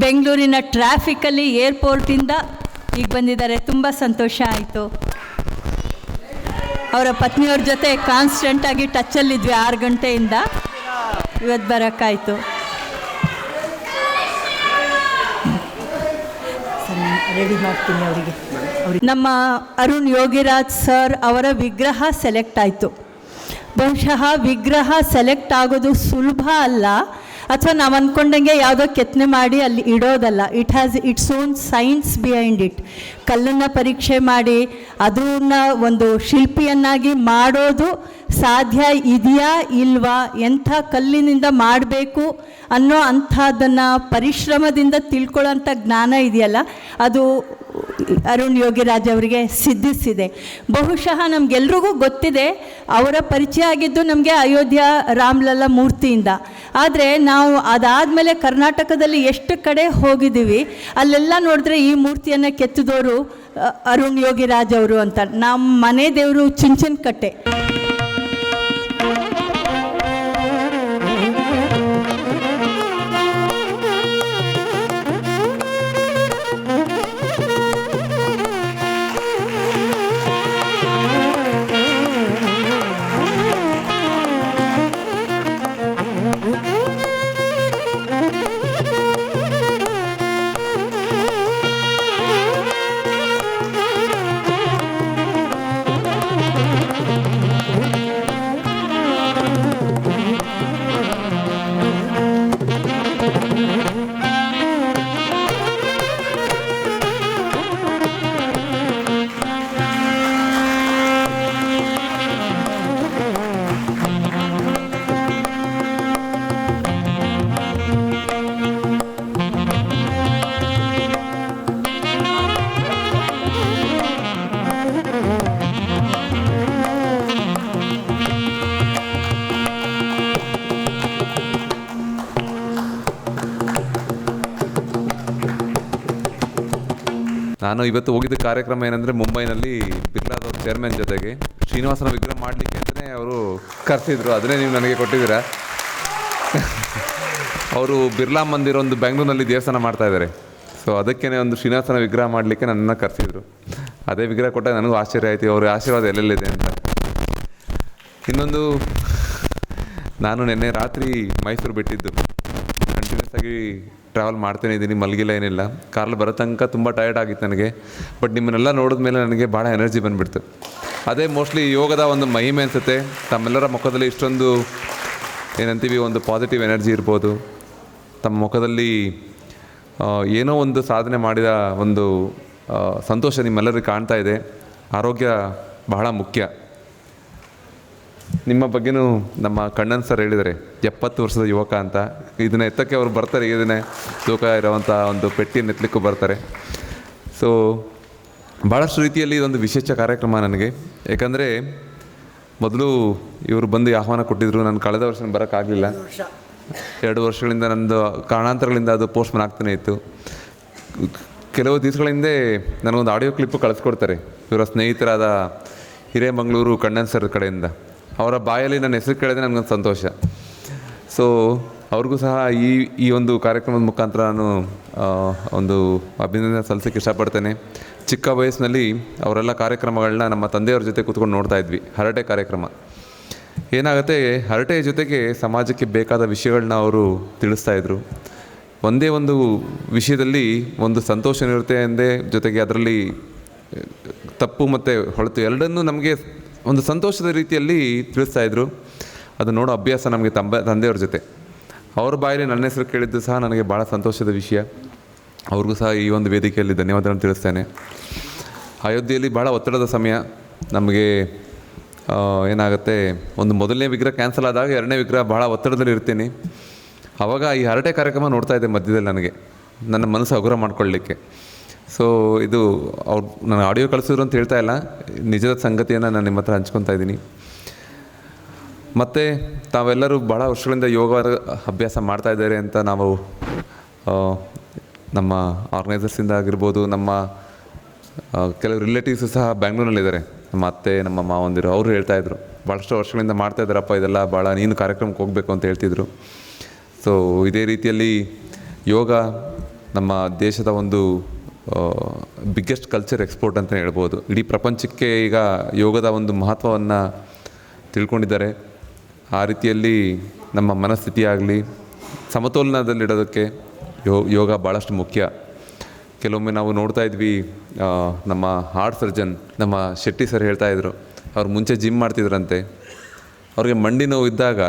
ಬೆಂಗಳೂರಿನ ಟ್ರಾಫಿಕಲ್ಲಿ ಏರ್ಪೋರ್ಟಿಂದ ಈಗ ಬಂದಿದ್ದಾರೆ. ತುಂಬ ಸಂತೋಷ ಆಯಿತು. ಅವರ ಪತ್ನಿಯವ್ರ ಜೊತೆ ಕಾನ್ಸ್ಟೆಂಟಾಗಿ ಟಚ್ಚಲ್ಲಿದ್ವಿ 6 ಗಂಟೆಯಿಂದ. ಇವತ್ತು ಬರೋಕ್ಕಾಯಿತು. ರೆಡಿ ಮಾಡ್ತೀನಿ ಅವರಿಗೆ. ನಮ್ಮ ಅರುಣ್ ಯೋಗಿರಾಜ್ ಸರ್ ಅವರ ವಿಗ್ರಹ ಸೆಲೆಕ್ಟ್ ಆಯಿತು. ಬಹುಶಃ ವಿಗ್ರಹ ಸೆಲೆಕ್ಟ್ ಆಗೋದು ಸುಲಭ ಅಲ್ಲ, ಅಥವಾ ನಾವು ಅಂದ್ಕೊಂಡಂಗೆ ಯಾವುದೋ ಕೆತ್ತನೆ ಮಾಡಿ ಅಲ್ಲಿ ಇಡೋದಲ್ಲ. It has its own science behind it. ಕಲ್ಲನ್ನು ಪರೀಕ್ಷೆ ಮಾಡಿ ಅದನ್ನ ಒಂದು ಶಿಲ್ಪಿಯನ್ನಾಗಿ ಮಾಡೋದು ಸಾಧ್ಯ ಇದೆಯಾ ಇಲ್ವಾ, ಎಂಥ ಕಲ್ಲಿನಿಂದ ಮಾಡಬೇಕು ಅನ್ನೋ ಅಂಥದ್ದನ್ನು ಪರಿಶ್ರಮದಿಂದ ತಿಳ್ಕೊಳ್ಳೋಂಥ ಜ್ಞಾನ ಇದೆಯಲ್ಲ, ಅದು ಅರುಣ್ ಯೋಗಿರಾಜ್ ಅವರಿಗೆ ಸಿದ್ಧಿಸಿದೆ. ಬಹುಶಃ ನಮಗೆಲ್ರಿಗೂ ಗೊತ್ತಿದೆ, ಅವರ ಪರಿಚಯ ಆಗಿದ್ದು ನಮಗೆ ಅಯೋಧ್ಯ ರಾಮಲಲ್ಲ ಮೂರ್ತಿಯಿಂದ. ಆದರೆ ನಾವು ಅದಾದಮೇಲೆ ಕರ್ನಾಟಕದಲ್ಲಿ ಎಷ್ಟು ಕಡೆ ಹೋಗಿದ್ದೀವಿ, ಅಲ್ಲೆಲ್ಲ ನೋಡಿದ್ರೆ ಈ ಮೂರ್ತಿಯನ್ನು ಕೆತ್ತಿದವರು ಅರುಣ್ ಯೋಗಿರಾಜ್ ಅವರು ಅಂತ. ನಮ್ಮ ಮನೆ ದೇವರು ಚುಂಚನಕಟ್ಟೆ. ನಾನು ಇವತ್ತು ಹೋಗಿದ್ದ ಕಾರ್ಯಕ್ರಮ ಏನಂದರೆ, ಮುಂಬೈನಲ್ಲಿ ಬಿರ್ಲಾದವ್ರ ಚೇರ್ಮನ್ ಜೊತೆಗೆ ಶ್ರೀನಿವಾಸನ ವಿಗ್ರಹ ಮಾಡಲಿಕ್ಕೆ ಅಂತಲೇ ಅವರು ಕರೆಸಿದ್ರು. ಅದನ್ನೇ ನೀವು ನನಗೆ ಕೊಟ್ಟಿದ್ದೀರಾ. ಅವರು ಬಿರ್ಲಾ ಮಂದಿರ ಒಂದು ಬೆಂಗಳೂರಿನಲ್ಲಿ ದೇವಸ್ಥಾನ ಮಾಡ್ತಾಯಿದ್ದಾರೆ. ಸೊ ಅದಕ್ಕೇ ಒಂದು ಶ್ರೀನಿವಾಸನ ವಿಗ್ರಹ ಮಾಡಲಿಕ್ಕೆ ನನ್ನನ್ನು ಕರೆಸಿದ್ರು. ಅದೇ ವಿಗ್ರಹ ಕೊಟ್ಟಾಗ ನನಗೂ ಆಶ್ಚರ್ಯ ಆಯಿತು, ಅವ್ರ ಆಶೀರ್ವಾದ ಎಲ್ಲೆಲ್ಲಿದೆ ಅಂತ. ಇನ್ನೊಂದು, ನಾನು ನಿನ್ನೆ ರಾತ್ರಿ ಮೈಸೂರು ಬಿಟ್ಟಿದ್ದು. ಕಂಟಿನ್ಯೂಸ್ ಆಗಿ ಟ್ರಾವೆಲ್ ಮಾಡ್ತಾನೆ ಇದ್ದೀನಿ, ಮಲಗಿಲ್ಲ ಏನಿಲ್ಲ. ಕಾರಲ್ಲಿ ಬರೋ ತನಕ ತುಂಬ ಟಯರ್ಡ್ ಆಗಿತ್ತು ನನಗೆ. ಬಟ್ ನಿಮ್ಮನ್ನೆಲ್ಲ ನೋಡಿದ್ಮೇಲೆ ನನಗೆ ಭಾಳ ಎನರ್ಜಿ ಬಂದುಬಿಡ್ತು. ಅದೇ ಮೋಸ್ಟ್ಲಿ ಯೋಗದ ಒಂದು ಮಹಿಮೆ ಅನಿಸುತ್ತೆ. ತಮ್ಮೆಲ್ಲರ ಮುಖದಲ್ಲಿ ಇಷ್ಟೊಂದು ಏನಂತೀವಿ, ಒಂದು ಪಾಸಿಟಿವ್ ಎನರ್ಜಿ ಇರ್ಬೋದು. ತಮ್ಮ ಮುಖದಲ್ಲಿ ಏನೋ ಒಂದು ಸಾಧನೆ ಮಾಡಿದ ಒಂದು ಸಂತೋಷ ನಿಮ್ಮೆಲ್ಲರಿಗೂ ಕಾಣ್ತಾ ಇದೆ. ಆರೋಗ್ಯ ಬಹಳ ಮುಖ್ಯ. ನಿಮ್ಮ ಬಗ್ಗೆನೂ ನಮ್ಮ ಕಣ್ಣನ್ ಸರ್ ಹೇಳಿದ್ದಾರೆ, 70 ವರ್ಷದ ಯುವಕ ಅಂತ. ಇದನ್ನು ಎತ್ತಕ್ಕೆ ಅವರು ಬರ್ತಾರೆ, ಇದನ್ನೇ ತೂಕ ಇರೋವಂಥ ಒಂದು ಪೆಟ್ಟಿಯನ್ನು ಎತ್ತಲಿಕ್ಕೂ ಬರ್ತಾರೆ. ಸೊ ಭಾಳಷ್ಟು ರೀತಿಯಲ್ಲಿ ಇದೊಂದು ವಿಶೇಷ ಕಾರ್ಯಕ್ರಮ ನನಗೆ. ಯಾಕಂದರೆ ಮೊದಲು ಇವರು ಬಂದು ಆಹ್ವಾನ ಕೊಟ್ಟಿದ್ದರು. ನಾನು ಕಳೆದ ವರ್ಷ ಬರೋಕ್ಕಾಗಲಿಲ್ಲ. 2 ವರ್ಷಗಳಿಂದ ನನ್ನದು ಕಾರಣಾಂತರಗಳಿಂದ ಅದು ಪೋಸ್ಟ್ಮನ್ ಆಗ್ತಾನೆ ಇತ್ತು. ಕೆಲವು ದಿವಸಗಳ ಹಿಂದೆ ನನಗೊಂದು ಆಡಿಯೋ ಕ್ಲಿಪ್ಪು ಕಳಿಸ್ಕೊಡ್ತಾರೆ ಇವರ ಸ್ನೇಹಿತರಾದ ಹಿರೇಮಂಗಳೂರು ಕಣ್ಣನ್ ಸರ್ ಕಡೆಯಿಂದ. ಅವರ ಬಾಯಲ್ಲಿ ನನ್ನ ಹೆಸರು ಕೇಳಿದ್ರೆ ನನಗೊಂದು ಸಂತೋಷ. ಸೊ ಅವ್ರಿಗೂ ಸಹ ಈ ಒಂದು ಕಾರ್ಯಕ್ರಮದ ಮುಖಾಂತರ ನಾನು ಒಂದು ಅಭಿನಂದನೆ ಸಲ್ಲಿಸೋಕ್ಕೆ ಇಷ್ಟಪಡ್ತೇನೆ. ಚಿಕ್ಕ ವಯಸ್ಸಿನಲ್ಲಿ ಅವರೆಲ್ಲ ಕಾರ್ಯಕ್ರಮಗಳನ್ನ ನಮ್ಮ ತಂದೆಯವ್ರ ಜೊತೆ ಕೂತ್ಕೊಂಡು ನೋಡ್ತಾ ಇದ್ವಿ. ಹರಟೆ ಕಾರ್ಯಕ್ರಮ ಏನಾಗುತ್ತೆ, ಹರಟೆಯ ಜೊತೆಗೆ ಸಮಾಜಕ್ಕೆ ಬೇಕಾದ ವಿಷಯಗಳನ್ನ ಅವರು ತಿಳಿಸ್ತಾಯಿದ್ರು. ಒಂದೇ ಒಂದು ವಿಷಯದಲ್ಲಿ ಒಂದು ಸಂತೋಷ ಇರುತ್ತೆ ಎಂದೇ, ಜೊತೆಗೆ ಅದರಲ್ಲಿ ತಪ್ಪು ಮತ್ತು ಹೊಳತು ಎರಡನ್ನೂ ನಮಗೆ ಒಂದು ಸಂತೋಷದ ರೀತಿಯಲ್ಲಿ ತಿಳಿಸ್ತಾಯಿದ್ರು. ಅದು ನೋಡೋ ಅಭ್ಯಾಸ ನಮಗೆ ತಂದೆಯವ್ರ ಜೊತೆ. ಅವ್ರ ಬಾಯಲ್ಲಿ ನನ್ನ ಹೆಸರು ಕೇಳಿದ್ದು ಸಹ ನನಗೆ ಭಾಳ ಸಂತೋಷದ ವಿಷಯ. ಅವ್ರಿಗೂ ಸಹ ಈ ಒಂದು ವೇದಿಕೆಯಲ್ಲಿ ಧನ್ಯವಾದಗಳನ್ನು ತಿಳಿಸ್ತೇನೆ. ಅಯೋಧ್ಯೆಯಲ್ಲಿ ಭಾಳ ಒತ್ತಡದ ಸಮಯ ನಮಗೆ. ಏನಾಗುತ್ತೆ, ಒಂದು ಮೊದಲನೇ ವಿಗ್ರಹ ಕ್ಯಾನ್ಸಲ್ ಆದಾಗ 2ನೇ ವಿಗ್ರಹ ಭಾಳ ಒತ್ತಡದಲ್ಲಿ ಇರ್ತೀನಿ. ಆವಾಗ ಈ ಹರಟೆ ಕಾರ್ಯಕ್ರಮ ನೋಡ್ತಾ ಇದ್ದೆ ಮಧ್ಯದಲ್ಲಿ ನನಗೆ, ನನ್ನ ಮನಸ್ಸು ಹಗುರ ಮಾಡ್ಕೊಳ್ಳಲಿಕ್ಕೆ. ಸೊ ಇದು ಅವ್ರು ನಾನು ಆಡಿಯೋ ಕಳಿಸಿದ್ರು ಅಂತ ಹೇಳ್ತಾ ಇಲ್ಲ, ನಿಜದ ಸಂಗತಿಯನ್ನು ನಾನು ನಿಮ್ಮ ಹತ್ರ ಹಂಚ್ಕೊತಾ ಇದ್ದೀನಿ. ಮತ್ತು ತಾವೆಲ್ಲರೂ ಭಾಳ ವರ್ಷಗಳಿಂದ ಯೋಗ ಅಭ್ಯಾಸ ಮಾಡ್ತಾಯಿದ್ದಾರೆ ಅಂತ ನಾವು ನಮ್ಮ ಆರ್ಗನೈಸರ್ಸಿಂದ ಆಗಿರ್ಬೋದು, ನಮ್ಮ ಕೆಲವು ರಿಲೇಟಿವ್ಸು ಸಹ ಬ್ಯಾಂಗ್ಳೂರಲ್ಲಿದ್ದಾರೆ. ನಮ್ಮ ಅತ್ತೆ, ನಮ್ಮ ಮಾವಂದಿರು, ಅವರು ಹೇಳ್ತಾಯಿದ್ರು ಭಾಳಷ್ಟು ವರ್ಷಗಳಿಂದ ಮಾಡ್ತಾಯಿದ್ದಾರಪ್ಪ ಇದೆಲ್ಲ, ಭಾಳ ನೀನು ಕಾರ್ಯಕ್ರಮಕ್ಕೆ ಹೋಗಬೇಕು ಅಂತ ಹೇಳ್ತಿದ್ರು. ಸೊ ಇದೇ ರೀತಿಯಲ್ಲಿ ಯೋಗ ನಮ್ಮ ದೇಶದ ಒಂದು ಬಿಗ್ಗೆಸ್ಟ್ ಕಲ್ಚರ್ ಎಕ್ಸ್ಪೋರ್ಟ್ ಅಂತ ಹೇಳ್ಬೋದು. ಇಡೀ ಪ್ರಪಂಚಕ್ಕೆ ಈಗ ಯೋಗದ ಒಂದು ಮಹತ್ವವನ್ನು ತಿಳ್ಕೊಂಡಿದ್ದಾರೆ. ಆ ರೀತಿಯಲ್ಲಿ ನಮ್ಮ ಮನಸ್ಥಿತಿ ಆಗಲಿ ಸಮತೋಲನದಲ್ಲಿಡೋದಕ್ಕೆ ಯೋಗ ಭಾಳಷ್ಟು ಮುಖ್ಯ. ಕೆಲವೊಮ್ಮೆ ನಾವು ನೋಡ್ತಾ ಇದ್ವಿ, ನಮ್ಮ ಹಾರ್ಟ್ ಸರ್ಜನ್ ನಮ್ಮ ಶೆಟ್ಟಿ ಸರ್ ಹೇಳ್ತಾಯಿದ್ರು, ಅವ್ರು ಮುಂಚೆ ಜಿಮ್ ಮಾಡ್ತಿದ್ರಂತೆ. ಅವ್ರಿಗೆ ಮಂಡಿ ನೋವು ಇದ್ದಾಗ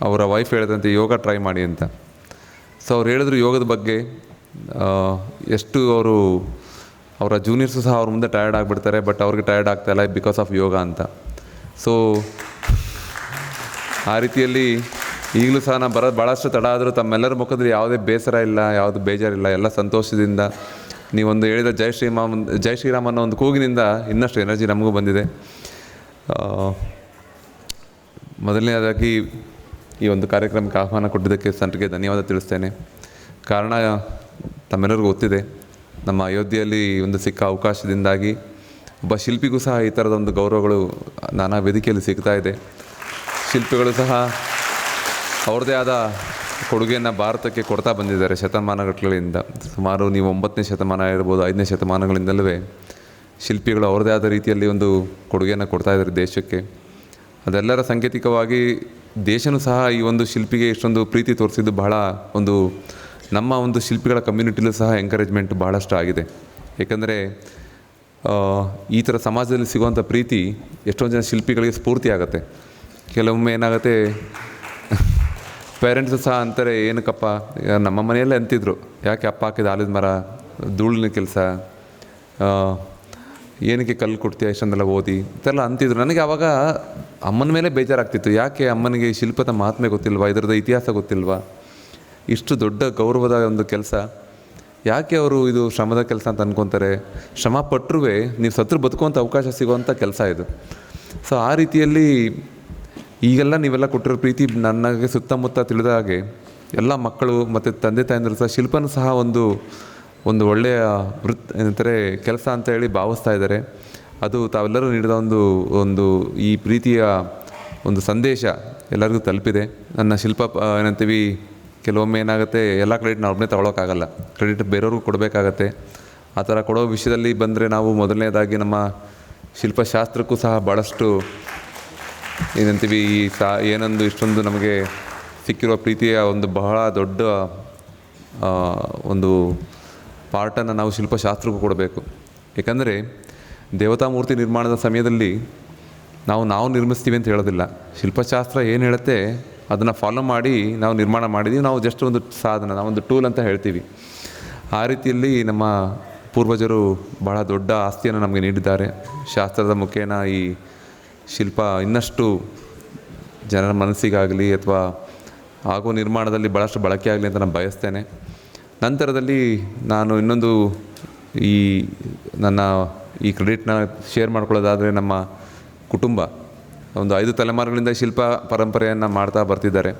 ಅವರ ವೈಫ್ ಹೇಳಿದಂತೆ ಯೋಗ ಟ್ರೈ ಮಾಡಿ ಅಂತ. ಸೊ ಅವ್ರು ಹೇಳಿದ್ರು ಯೋಗದ ಬಗ್ಗೆ, ಎಷ್ಟು ಅವರ ಜೂನಿಯರ್ಸು ಸಹ ಅವ್ರ ಮುಂದೆ ಟಯರ್ಡ್ ಆಗಿಬಿಡ್ತಾರೆ, ಬಟ್ ಅವ್ರಿಗೆ ಟಯರ್ಡ್ ಆಗ್ತಾಯಿಲ್ಲ ಬಿಕಾಸ್ ಆಫ್ ಯೋಗ ಅಂತ. ಸೊ ಆ ರೀತಿಯಲ್ಲಿ ಈಗಲೂ ಸಹ ನಾನು ಬರೋದು ಭಾಳಷ್ಟು ತಡ ಆದರೂ ತಮ್ಮೆಲ್ಲರ ಮುಖದಲ್ಲಿ ಯಾವುದೇ ಬೇಸರ ಇಲ್ಲ, ಯಾವುದು ಬೇಜಾರಿಲ್ಲ, ಎಲ್ಲ ಸಂತೋಷದಿಂದ ನೀವೊಂದು ಹೇಳಿದ ಜೈ ಶ್ರೀರಾಮ್ ಅನ್ನೋ ಒಂದು ಕೂಗಿನಿಂದ ಇನ್ನಷ್ಟು ಎನರ್ಜಿ ನಮಗೂ ಬಂದಿದೆ. ಮೊದಲನೇದಾಗಿ ಈ ಒಂದು ಕಾರ್ಯಕ್ರಮಕ್ಕೆ ಆಹ್ವಾನ ಕೊಟ್ಟಿದ್ದಕ್ಕೆ ಸಂತರಿಗೆ ಧನ್ಯವಾದ ತಿಳಿಸ್ತೇನೆ. ಕಾರಣ ತಮ್ಮೆಲ್ಲರಿಗೂ ಗೊತ್ತಿದೆ, ನಮ್ಮ ಅಯೋಧ್ಯೆಯಲ್ಲಿ ಒಂದು ಸಿಕ್ಕ ಅವಕಾಶದಿಂದಾಗಿ ಒಬ್ಬ ಶಿಲ್ಪಿಗೂ ಸಹ ಈ ಥರದ ಒಂದು ಗೌರವಗಳು ನಾನಾ ವೇದಿಕೆಯಲ್ಲಿ ಸಿಗ್ತಾ ಇದೆ. ಶಿಲ್ಪಿಗಳು ಸಹ ಅವ್ರದ್ದೇ ಆದ ಕೊಡುಗೆಯನ್ನು ಭಾರತಕ್ಕೆ ಕೊಡ್ತಾ ಬಂದಿದ್ದಾರೆ ಶತಮಾನಗಟ್ಟಲೆಯಿಂದ. ಸುಮಾರು ನೀವು 9ನೇ ಶತಮಾನ ಇರ್ಬೋದು, 5ನೇ ಶತಮಾನಗಳಿಂದಲೂ ಶಿಲ್ಪಿಗಳು ಅವ್ರದ್ದೇ ಆದ ರೀತಿಯಲ್ಲಿ ಒಂದು ಕೊಡುಗೆಯನ್ನು ಕೊಡ್ತಾ ಇದ್ದಾರೆ ದೇಶಕ್ಕೆ. ಅದೆಲ್ಲರ ಸಾಂಕೇತಿಕವಾಗಿ ದೇಶವೂ ಸಹ ಈ ಒಂದು ಶಿಲ್ಪಿಗೆ ಇಷ್ಟೊಂದು ಪ್ರೀತಿ ತೋರಿಸಿದ್ದು ಬಹಳ ಒಂದು ನಮ್ಮ ಒಂದು ಶಿಲ್ಪಿಗಳ ಕಮ್ಯುನಿಟಿಲೂ ಸಹ ಎಂಕರೇಜ್ಮೆಂಟ್ ಭಾಳಷ್ಟು ಆಗಿದೆ. ಏಕೆಂದರೆ ಈ ಥರ ಸಮಾಜದಲ್ಲಿ ಸಿಗುವಂಥ ಪ್ರೀತಿ ಎಷ್ಟೊಂದು ಜನ ಶಿಲ್ಪಿಗಳಿಗೆ ಸ್ಫೂರ್ತಿ ಆಗುತ್ತೆ. ಕೆಲವೊಮ್ಮೆ ಏನಾಗುತ್ತೆ, ಪೇರೆಂಟ್ಸು ಸಹ ಅಂತಾರೆ, ಏನಕ್ಕಪ್ಪ, ನಮ್ಮ ಮನೆಯಲ್ಲೇ ಅಂತಿದ್ರು, ಯಾಕೆ ಅಪ್ಪ ಹಾಕಿದ ಆಲದ ಮರ, ಧೂಳಿನ ಕೆಲಸ, ಏನಕ್ಕೆ ಕಲ್ಲು ಕೊಡ್ತೀಯ ಇಷ್ಟೊಂದೆಲ್ಲ ಓದಿ ಇದೆಲ್ಲ ಅಂತಿದ್ರು. ನನಗೆ ಆವಾಗ ಅಮ್ಮನ ಮೇಲೆ ಬೇಜಾರಾಗ್ತಿತ್ತು, ಯಾಕೆ ಅಮ್ಮನಿಗೆ ಶಿಲ್ಪದ ಮಹಾತ್ಮೆ ಗೊತ್ತಿಲ್ವಾ, ಇದರದ ಇತಿಹಾಸ ಗೊತ್ತಿಲ್ವಾ, ಇಷ್ಟು ದೊಡ್ಡ ಗೌರವದ ಒಂದು ಕೆಲಸ ಯಾಕೆ ಅವರು ಇದು ಶ್ರಮದ ಕೆಲಸ ಅಂತ ಅಂದ್ಕೊತಾರೆ. ಶ್ರಮ ಪಟ್ಟರೂ ನೀವು ಸತ್ರು ಬದುಕುವಂಥ ಅವಕಾಶ ಸಿಗುವಂಥ ಕೆಲಸ ಇದು. ಸೊ ಆ ರೀತಿಯಲ್ಲಿ ಈಗೆಲ್ಲ ನೀವೆಲ್ಲ ಕೊಟ್ಟಿರೋ ಪ್ರೀತಿ ನನಗೆ ಸುತ್ತಮುತ್ತ ತಿಳಿದ ಹಾಗೆ ಎಲ್ಲ ಮಕ್ಕಳು ಮತ್ತು ತಂದೆ ತಾಯಂದಿರು ಸಹ ಶಿಲ್ಪನೂ ಸಹ ಒಂದು ಒಳ್ಳೆಯ ಏನಂತಾರೆ ಕೆಲಸ ಅಂತ ಹೇಳಿ ಭಾವಿಸ್ತಾ ಇದ್ದಾರೆ. ಅದು ತಾವೆಲ್ಲರೂ ನೀಡಿದ ಒಂದು ಈ ಪ್ರೀತಿಯ ಒಂದು ಸಂದೇಶ ಎಲ್ಲರಿಗೂ ತಲುಪಿದೆ. ನನ್ನ ಶಿಲ್ಪ ಏನಂತೀವಿ, ಕೆಲವೊಮ್ಮೆ ಏನಾಗುತ್ತೆ, ಎಲ್ಲ ಕ್ರೆಡಿಟ್ ನಾವು ಒಬ್ಬನೇ ತಗೊಳ್ಳೋಕ್ಕಾಗಲ್ಲ, ಕ್ರೆಡಿಟ್ ಬೇರೆಯವ್ರಿಗೂ ಕೊಡಬೇಕಾಗತ್ತೆ. ಆ ಥರ ಕೊಡೋ ವಿಷಯದಲ್ಲಿ ಬಂದರೆ ನಾವು ಮೊದಲನೇದಾಗಿ ನಮ್ಮ ಶಿಲ್ಪಶಾಸ್ತ್ರಕ್ಕೂ ಸಹ ಭಾಳಷ್ಟು ಏನಂತೀವಿ ಏನೊಂದು ಇಷ್ಟೊಂದು ನಮಗೆ ಸಿಕ್ಕಿರುವ ಪ್ರೀತಿಯ ಒಂದು ಬಹಳ ದೊಡ್ಡ ಒಂದು ಪಾರ್ಟನ್ನು ನಾವು ಶಿಲ್ಪಶಾಸ್ತ್ರಕ್ಕೂ ಕೊಡಬೇಕು. ಏಕೆಂದರೆ ದೇವತಾಮೂರ್ತಿ ನಿರ್ಮಾಣದ ಸಮಯದಲ್ಲಿ ನಾವು ನಿರ್ಮಿಸ್ತೀವಿ ಅಂತ ಹೇಳೋದಿಲ್ಲ. ಶಿಲ್ಪಶಾಸ್ತ್ರ ಏನು ಹೇಳುತ್ತೆ ಅದನ್ನು ಫಾಲೋ ಮಾಡಿ ನಾವು ನಿರ್ಮಾಣ ಮಾಡಿದ್ದೀವಿ. ನಾವು ಜಸ್ಟ್ ಒಂದು ಸಾಧನ, ನಾವೊಂದು ಟೂಲ್ ಅಂತ ಹೇಳ್ತೀವಿ. ಆ ರೀತಿಯಲ್ಲಿ ನಮ್ಮ ಪೂರ್ವಜರು ಬಹಳ ದೊಡ್ಡ ಆಸ್ತಿಯನ್ನು ನಮಗೆ ನೀಡಿದ್ದಾರೆ. ಶಾಸ್ತ್ರದ ಮುಖೇನ ಈ ಶಿಲ್ಪ ಇನ್ನಷ್ಟು ಜನರ ಮನಸ್ಸಿಗಾಗಲಿ ಅಥವಾ ಆಗೋ ನಿರ್ಮಾಣದಲ್ಲಿ ಭಾಳಷ್ಟು ಬಳಕೆ ಆಗಲಿ ಅಂತ ನಾನು ಬಯಸ್ತೇನೆ. ನಂತರದಲ್ಲಿ ನಾನು ಇನ್ನೊಂದು ನನ್ನ ಕ್ರೆಡಿಟ್ನ ಶೇರ್ ಮಾಡ್ಕೊಳ್ಳೋದಾದರೆ, ನಮ್ಮ ಕುಟುಂಬ ಒಂದು 5 ತಲೆಮಾರುಗಳಿಂದ ಶಿಲ್ಪ ಪರಂಪರೆಯನ್ನು ಮಾಡ್ತಾ ಬರ್ತಿದ್ದಾರೆ.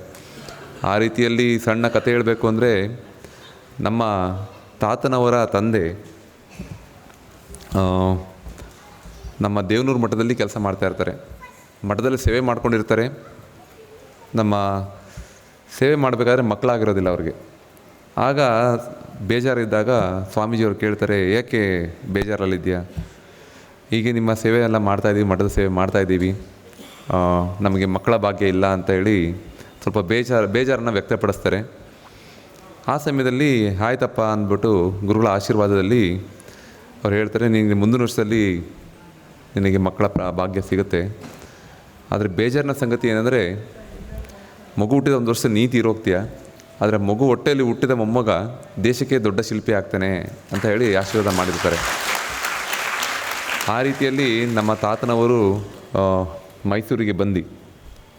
ಆ ರೀತಿಯಲ್ಲಿ ಸಣ್ಣ ಕಥೆ ಹೇಳಬೇಕು ಅಂದರೆ, ನಮ್ಮ ತಾತನವರ ತಂದೆ ನಮ್ಮ ದೇವನೂರು ಮಠದಲ್ಲಿ ಕೆಲಸ ಮಾಡ್ತಾಯಿರ್ತಾರೆ. ಮಠದಲ್ಲಿ ಸೇವೆ ಮಾಡ್ಕೊಂಡಿರ್ತಾರೆ. ನಮ್ಮ ಸೇವೆ ಮಾಡಬೇಕಾದ್ರೆ ಮಕ್ಕಳಾಗಿರೋದಿಲ್ಲ ಅವ್ರಿಗೆ. ಆಗ ಬೇಜಾರಿದ್ದಾಗ ಸ್ವಾಮೀಜಿಯವ್ರು ಕೇಳ್ತಾರೆ, ಏಕೆ ಬೇಜಾರಲ್ಲಿದೆಯಾ, ಹೀಗೆ ನಿಮ್ಮ ಸೇವೆ ಎಲ್ಲ ಮಾಡ್ತಾಯಿದ್ದೀವಿ, ಮಠದ ಸೇವೆ ಮಾಡ್ತಾಯಿದ್ದೀವಿ, ನಮಗೆ ಮಕ್ಕಳ ಭಾಗ್ಯ ಇಲ್ಲ ಅಂತ ಹೇಳಿ ಸ್ವಲ್ಪ ಬೇಜಾರನ್ನು ವ್ಯಕ್ತಪಡಿಸ್ತಾರೆ. ಆ ಸಮಯದಲ್ಲಿ ಆಯ್ತಪ್ಪ ಅಂದ್ಬಿಟ್ಟು ಗುರುಗಳ ಆಶೀರ್ವಾದದಲ್ಲಿ ಅವ್ರು ಹೇಳ್ತಾರೆ, ನಿನಗೆ ಮುಂದಿನ ವರ್ಷದಲ್ಲಿ ನಿನಗೆ ಮಕ್ಕಳ ಭಾಗ್ಯ ಸಿಗುತ್ತೆ. ಆದರೆ ಬೇಜಾರಿನ ಸಂಗತಿ ಏನಂದರೆ, ಮಗು ಹುಟ್ಟಿದ 1 ವರ್ಷ ನೀತಿ ಇರೋಗ್ತೀಯ, ಆದರೆ ಮಗು ಹೊಟ್ಟೆಯಲ್ಲಿ ಹುಟ್ಟಿದ ಮೊಮ್ಮಗ ದೇಶಕ್ಕೆ ದೊಡ್ಡ ಶಿಲ್ಪಿ ಆಗ್ತಾನೆ ಅಂತ ಹೇಳಿ ಆಶೀರ್ವಾದ ಮಾಡಿರ್ತಾರೆ. ಆ ರೀತಿಯಲ್ಲಿ ನಮ್ಮ ತಾತನವರು ಮೈಸೂರಿಗೆ ಬಂದು